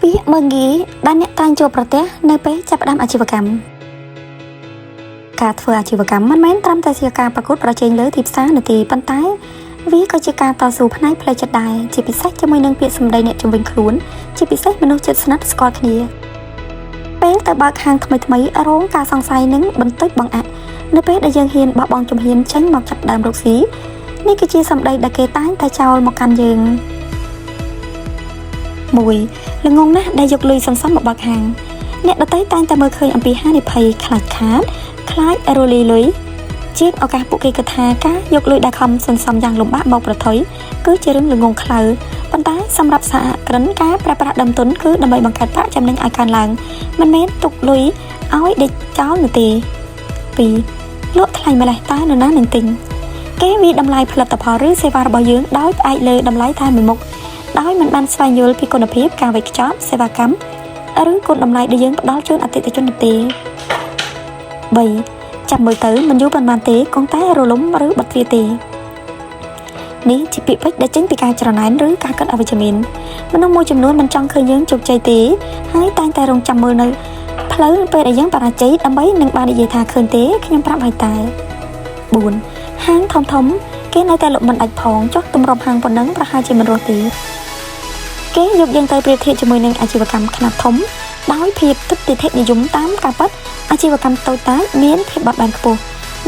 ពាក្យមើងងាយដែលអ្នកតែងជួបប្រទះនៅពេលចាប់ផ្ដើមអាជីវកម្មការធ្វើអាជីវកម្មមិនមែនត្រឹមតែជាការប្រកួតប្រជែងលើទីផ្សារនោះទេប៉ុន្តែវាក៏ជាការតស៊ូផ្នែកផ្លូវចិត្តដែរជាពិសេសជាមួយនឹងពាក្យសម្ដីអ្នកជំនាញខ្លួនជាពិសេសមនុស្សជិតស្និទ្ធស្គាល់គ្នាពេលទៅបើកហាងថ្មីរងការសង្ស័យនឹងបន្តិចបង្អាក់នៅពេលដែលយើងហ៊ានបោះបង់ជំហានចេញមកចាប់ដើមរកស៊ីនេះគឺជាសម្ដីដែលគេតែងតែចោលមកកាន់យើង1ល្ងងណាស់ដែលយកលុយសន្សំមកបើកហាងអ្នកដទៃតែងតែមើលឃើញអំពីហានិភ័យខ្លាចខាតខ្លាចរលាយលុយជាឱកាសពួកគេគិតថាការយកលុយដែលខំសន្សំយ៉ាងលំបាកមកប្រថុយគឺជារឿងល្ងងខ្លៅប៉ុន្តែសម្រាប់សហគ្រិនការប្រើប្រាស់ដើមទុនគឺដើម្បីបង្កើតប្រាក់ចំណេញឲ្យកើនឡើងមិនមែនទុកលុយឲ្យដេកចោលនោះទេ2លក់ថ្លៃម្លេះតើនរណានឹងទិញគេវាតម្លៃផលិតផលឬសេវារបស់យើងដោយផ្អែកលើតម្លៃតែមួយមុខដោយមិនបានស្វែងយល់ពីគុណភាពការវេចខ្ចប់សេវាកម្មឬគុណតម្លៃដែលយើងផ្ដល់ជូនអតិថិជននោះទេ3ចាំមើលទៅមិនយូរប៉ុន្មានទេគង់តែរលំឬបិទទ្វារទេនេះជាពាក្យពេចន៍ដែលចេញពីការច្រណែនឬការគិតអវិជ្ជមានមនុស្សមួយចំនួនមិនចង់ឃើញយើងជោគជ័យទេហើយតែងតែរងចាំមើលនៅផ្លូវពេលដែលយើងបរាជ័យដើម្បីនឹងបាននិយាយថាឃើញទេខ្ញុំប្រាប់ឲ្យតែ4ហាងធំគេនៅតែលក់មិនដាច់ផងចុះទម្រាំហាងប៉ុណ្ណឹងប្រហែលជាមិនរស់ទេគេយកយើងទៅប្រៀបធៀបជាមួយនឹងអាជីវកម្មខ្នាតធំដោយភាពទិដ្ឋិនិយមតាមការពិតអាជីវកម្មតូចតាចមានភាពបត់បែនខ្ពស់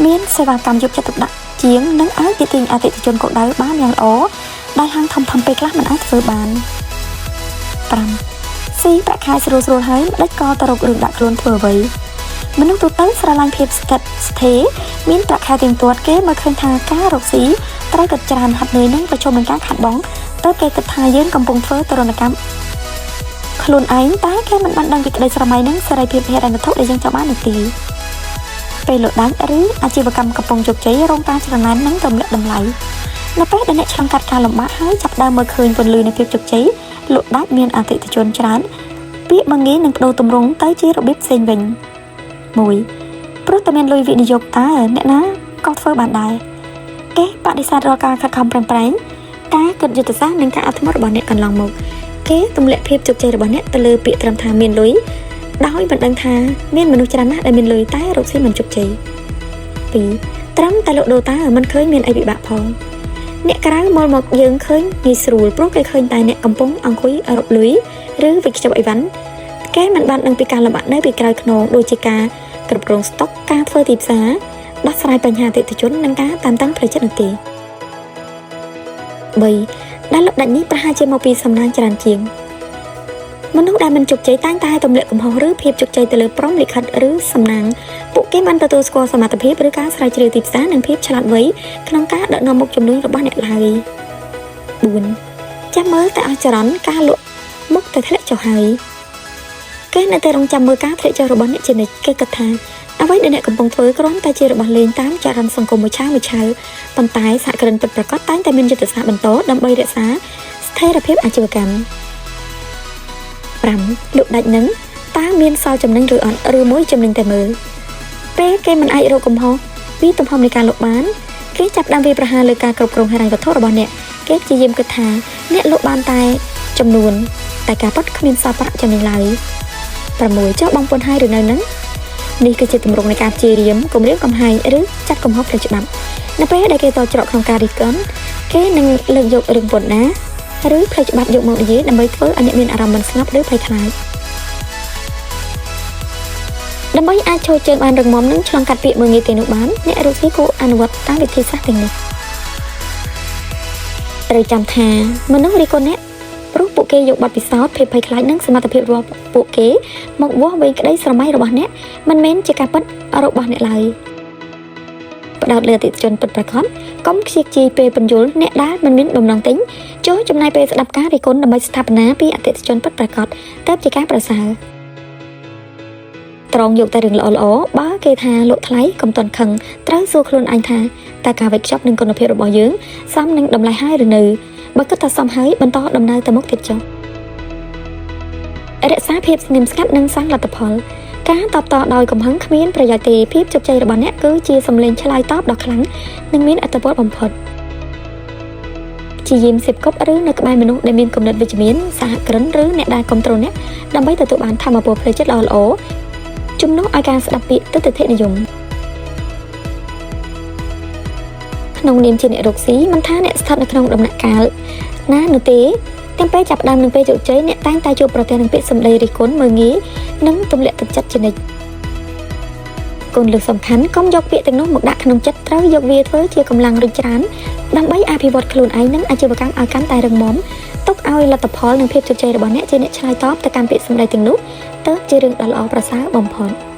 មានសេវាកម្មយកចិត្តទុកដាក់ជាងនិងអាចទាក់ទាញអតិថិជនគោលដៅបានយ៉ាងល្អដែលហាងធំពេលខ្លះមិនអាចធ្វើបាន5ស៊ីប្រាក់ខែស្រួលហើយមិនដេចក៏ទៅរករឿងដាក់ខ្លួនធ្វើអ្វីមនុស្សទូទៅស្រឡាញ់ភាពស្ថិតស្ថេរមានប្រាក់ខែទៀងទាត់គេមកឃើញថាការរកស៊ីត្រូវគិតច្រើនហាត់នឿយនិងប្រឈមនឹងការខាត់បងទើបគេគិតថាយើងកំពុងធ្វើទរណកម្មខ្លួនឯងតែគេមិនបានដឹងពីក្តីស្រមៃនិងសេរីភាពហិរញ្ញវត្ថុដែលយើងចង់បាននោះទេពេលលក់ដាច់ឬអាជីវកម្មកំពុងជោគជ័យរងការច្រណែននិងទម្លាក់តម្លៃនៅពេលដែលអ្នកឆ្លងកាត់ការលំបាកហើយចាប់ដើមមើលឃើញពន្លឺនៃភាពជោគជ័យលក់ដាច់មានអតិថិជនច្រើនពាក្យមួយងាយនឹងបដូរទម្រង់ទៅជារបៀបផ្សេងវិញ1ព្រោះតែមានលុយវិនិយោគតើអ្នកណាក៏ធ្វើបានដែរគេបដិសេធរាល់ការខិតខំប្រឹងប្រែងការគិតយុទ្ធសាស្ត្រនិងការអត់ធ្មត់របស់អ្នកកន្លងមកគេទម្លាក់ភាពជោគជ័យរបស់អ្នកទៅលើពាក្យត្រឹមថាមានលុយដោយមិនដឹងថាមានមនុស្សច្រើនណាស់ដែលមានលុយតែរកស៊ីមិនជោគជ័យ2ត្រឹមតែលក់ដូរតើមិនឃើញមានអីពិបាកផងអ្នកក្រៅមកយើងឃើញងាយស្រួលព្រោះគេឃើញតែអ្នកកំពុងអង្គុយរកលុយឬវេចខ្ចប់អីវ៉ាន់គេមិនបានដឹងពីការលំបាកនៅពីក្រោយខ្នងដូចជាការគ្រប់គ្រងស្តុកការធ្វើទីផ្សារដោះស្រាយបញ្ហាអតិថិជននិងការតាមតាំងផ្លូវចិត្តនោះទេ3ដែលលុបដាច់នេះប្រហែលជាមកពីសំណាងច្រើនជាងមនុស្សដែលមិនជោគជ័យតែងតែទម្លាក់កំហុសឬភាពជោគជ័យទៅលើព្រំលិខិតឬសំណាងពួកគេបានទទួលស្គាល់សមត្ថភាពឬការស្រាវជ្រាវទីផ្សារនិងភាពឆ្លាតវៃក្នុងការដឹកនាំមុខជំនួញរបស់អ្នកឡើយ4ចាំមើលតែអស់ចរន្តការលក់មុខទៅធ្លាក់ចុះហើយគេនៅតែរងចាំមើលការធ្លាក់ចុះរបស់អ្នកជានិច្ចគេគិតថាអ្វីដែលអ្នកកំពុងធ្វើគ្រាន់តែជារបស់លេងតាមចរន្តសង្គមមួយឆាវប៉ុន្តែសហគ្រិនពិតប្រាកដតែងតែមានយុទ្ធសាស្ត្របន្តដើម្បីរក្សាស្ថិរភាពអាជីវកម្ម5លក់ដាច់នឹងតើមានសល់ចំណេញឬអត់ឬមួយចំណេញតែមើលពេលគេមិនអាចរកកំហុសពីទំហំនៃការលក់បានគេចាប់ផ្ដើមវាប្រហារលើការគ្រប់គ្រងហិរញ្ញវត្ថុរបស់អ្នកគេព្យាយាមគិតថាអ្នកលក់បានតែចំនួនតែការពិតគ្មានសល់ប្រាក់ចំណេញឡើយ6ចុះបងពុនហើយឬនៅនឹងនេះគឺជាទម្រង់នៃការព្យាយាមគំរាមកំហែងឬចាត់កំហុសផ្លូវច្បាប់នៅពេលដែលគេតច្រកក្នុងការរិះគន់គេនឹងលើកយករឿងពន្ធដារឬផ្លូវច្បាប់យកមកនិយាយដើម្បីធ្វើឲ្យអ្នកមានអារម្មណ៍មិនស្ងប់ឬភ័យខ្លាចដើម្បីអាចឈរជើងបានរឹងមាំនិងឆ្លងកាត់ពាក្យមើលងាយទៅនោះបានអ្នករកស៊ីគួរអនុវត្តតាមវិធីសាស្ត្រទាំងនេះត្រូវចាំថាមនុស្សរិះគន់អ្នកព្រោះពួកគេយកបទពិសោធន៍ភាពភ័យខ្លាចនិងសមត្ថភាពរបស់ពួកគេមកវាស់វែងក្តីស្រមៃរបស់អ្នកមិនមែនជាការពិតរបស់អ្នកឡើយផ្ដោតលើអតិថិជនពិតប្រាកដកុំខ្ជិះខ្ជាយពេលបញ្យល់អ្នកដែលមិនមានដំណងទិញចូលចំណាយពេលស្ដាប់ការរិះគន់ដើម្បីស្ថាបនាពីអតិថិជនពិតប្រាកដទៅជាការប្រសើរត្រង់យកតែរឿងល្អៗបើគេថាលក់ថ្លៃកុំតន់ខឹងត្រូវសួរខ្លួនឯងថាតើការវេចខ្ចប់និងគុណភាពរបស់យើងសមនឹងតម្លៃហើយឬនៅបើគិតថាសមហើយបន្តដំណើរទៅមុខទៀតចុះរក្សាភាពស្ងៀមស្ងាត់និងសាងលទ្ធផលការតបតដោយកំហឹងគ្មានប្រយោជន៍ទេភាពជោគជ័យរបស់អ្នកគឺជាសម្លេងឆ្លើយតបដ៏ខ្លាំងនិងមានអត្ថប្រយោជន៍បំផុតព្ ព្យាយាមសេពគប់ឬនៅក្បែរមនុស្សដែលមានគំនិតវិជ្ជមានសហគ្រិនឬអ្នកដែលគ្រប់គ្រងអ្នកដើម្បីទទួលបានធម៌ពលផ្លូវចិត្តល្អៗជំនួសឲ្យការស្ដាប់ពាក្យទស្សននិយមក្នុងនាមជាអ្នករកស៊ីមិនថាអ្នកស្ថិតនៅក្នុងដំណាក់កាលណានោះទេទាំងពេលចាប់ផ្ដើមនិងពេលជោគជ័យអ្នកតែងតែជួបប្រទះនឹងពាក្យសម្ដីរិះគន់មើលងាយនិងទម្លាក់ទឹកចិត្តជានិច្ចគោលលើកសំខាន់កុំយកពាក្យទាំងនោះមកដាក់ក្នុងចិត្តត្រូវយកវាធ្វើជាកម្លាំងរុញច្រានដើម្បីអភិវឌ្ឍខ្លួនឯងនិងអាជីវកម្មឲ្យកាន់តែរឹងមាំទុកឲ្យលទ្ធផលនិងភាពជោគជ័យរបស់អ្នកជាអ្នកឆ្លើយតបទៅកាន់ពាក្យសម្ដីទាំងនោះទើបជារឿងដ៏ល្អប្រសើរបំផុត